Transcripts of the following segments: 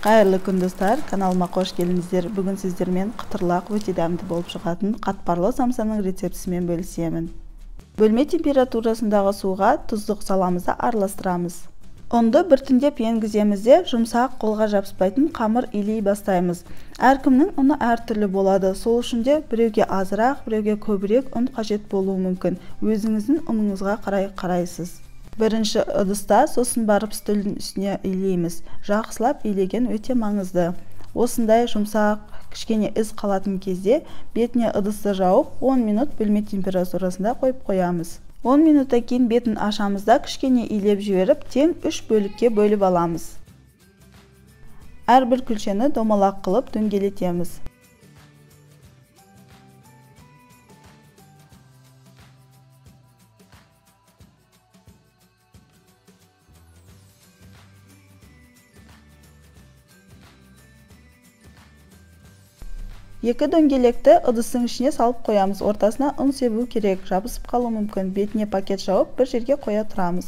Қайырлы күн достар, каналыма қош келдіңіздер. Бүгін сіздермен қытырлақ өте дәмді болып шығатын қатпарлы самсаның рецептісімен бөлісемін. Бөлме температурасындағы суға тұздық саламыз да араластырамыз. Ұнды біртіндеп енгіземіз де жұмсақ, қолға жабыспайтын қамыр илей бастаймыз. Әркімнің ұны әртүрлі болады. Сол үшін де біреуге азырақ, біреуге көбірек ұн қажет болуы мүмкін. Өзіңіздің ұныңызға қарайсыз. Бірінші ыдыста, сосын барып үстелдің үстіне илейміз. Жақсылап илеген өте маңызды. Осындай жұмсақ, кішкене із қалатын кезде бетіне ыдысты жауып 10 минут бөлме температурасында қойып қоямыз. 10 минуттан кейін бетін ашамыз да кішкене илеп жіберіп, тең 3 бөлікке бөліп аламыз. Әрбір күлшені домалақ қылып дөңгелетеміз. Екі дөңгелекті ыдыстың ішіне салып қоямыз. Ортасына ұн себу керек, жабысып қалуы мүмкін. Бетіне пакет жауып, бір жерге қоя тұрамыз.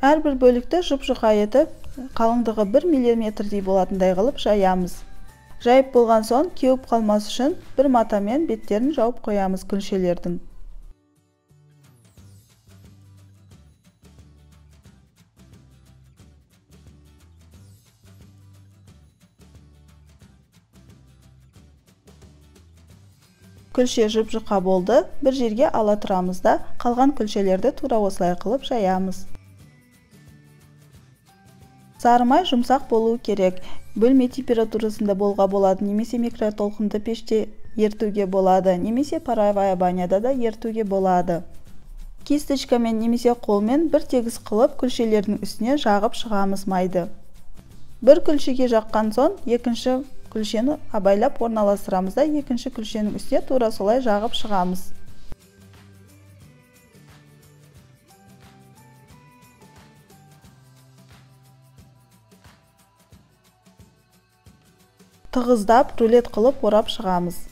Әрбір бөлікті жұп-жұқа етіп, қалыңдығы 1 мм болатындай қылып жаямыз. Жайып болған соң, кеуіп қалмас үшін бір матамен беттерін жауып қоямыз күлшелердің. Күлше жұп-жұқа болды, бір жерге ала тұрамыз да, қалған күлшелерді тура осылай қылып жаямыз. Сарымай жұмсақ болуы керек. Бөлме температурасында болға болады, немесе микротолқынды пеште ертуге болады, немесе паровая баняда да ертуге болады. Кисточкамен немесе қолмен бір тегіс қылып күлшелердің үстіне жағып шығамыз майды. Бір күлшеге жаққан соң, екінші күлшені абайлап орналастырамыз да, екінші күлшенің үстіне тура солай жағып шығамыз. Тығыздап, рулет қылып орап шығамыз.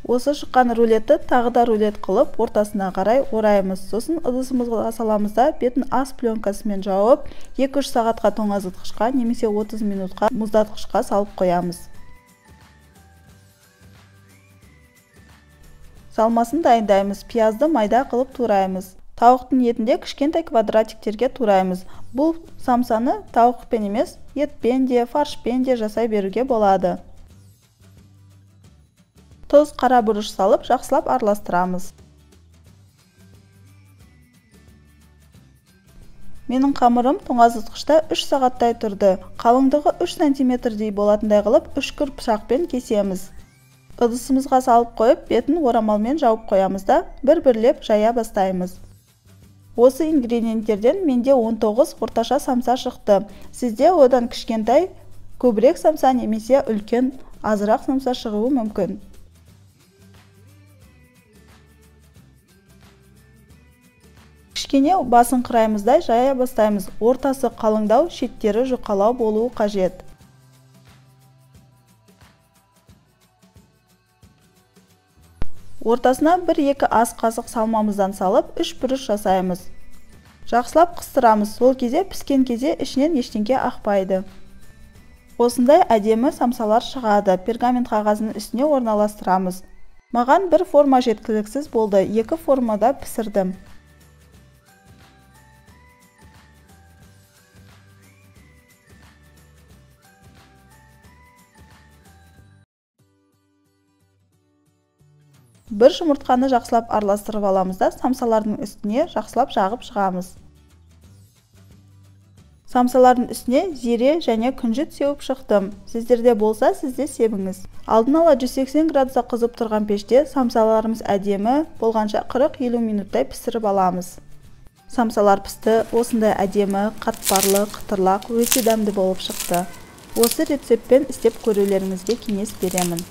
Осы шыққан рулетті тағы да рулет қылып, ортасына қарай ораймыз. Сосын ыдысымызға саламыз да, бетін ас пленкасымен жауып, 2-3 сағатқа тоңазытқышқа немесе 30 минутқа мұздатқышқа салып қоямыз. Салмасын дайындаймыз. Пиязды майда қылып тураймыз. Тауықтың етінде кішкентай квадратиктерге тураймыз. Бұл самсаны тауықпен емес, етпен де, фаршпен де жасай беруге болады. Тұз, қара бұрыш салып, жақсылап араластырамыз. Менің қамырым тоңазытқышта 3 сағаттай тұрды. Қалыңдығы 3 см болатындай қылып, үшкір пышақпен кесеміз. Ыдысымызға салып қойып, бетін орамалмен жауып қоямыз да, бір-бірлеп жая бастаймыз. Осы ингредиенттерден менде 19 орташа самса шықты. Сізде одан кішкентай, көбірек самса немесе үлкен, азырақ самса шығуы мүмкін. Кішкене басын қыраймыздай жая бастаймыз. Ортасы қалыңдау, шеттері жұқалау болуы қажет. Ортасына 1-2 ас қасық салмамыздан салып, 3 бұрыш жасаймыз. Жақсылап қыстырамыз. Сол кезде піскен кезде ішінен ештеңе ақпайды. Осындай әдемі самсалар шығады. Пергамент қағазының үстіне орналастырамыз. Маған бір форма жеткіліксіз болды. 2 формада пісірдім. Бір жұмыртқаны жақсылап араластырып аламыз да, самсалардың үстіне жақсылап жағып шығамыз. Самсалардың үстіне зере және күнжіт сеуіп шықтым. Сіздерде болса, сізде себіңіз. Алдын ала 180 градуста қызып тұрған пеште самсаларымыз әдемі болғанша 40-50 минуттай пісіріп аламыз. Самсалар пісті, осындай әдемі, қатпарлы, қытырлақ, өте дәмді болып шықты. Осы рецептпен істеп көрулеріңізге кеңес беремін.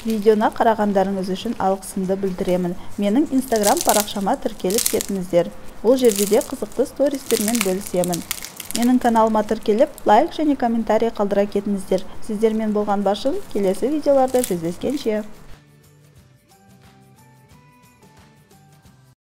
Видеоны қарағандарыңыз үшін алғысымды білдіремін. Менің Instagram парақшама тіркеліп кетіңіздер. Ол жерде де қызықты стористермен бөлісемін. Менің каналыма тіркеліп, лайк және комментарий қалдыра кетіңіздер. Сіздермен болған башым, келесі видеоларда жүздескенше.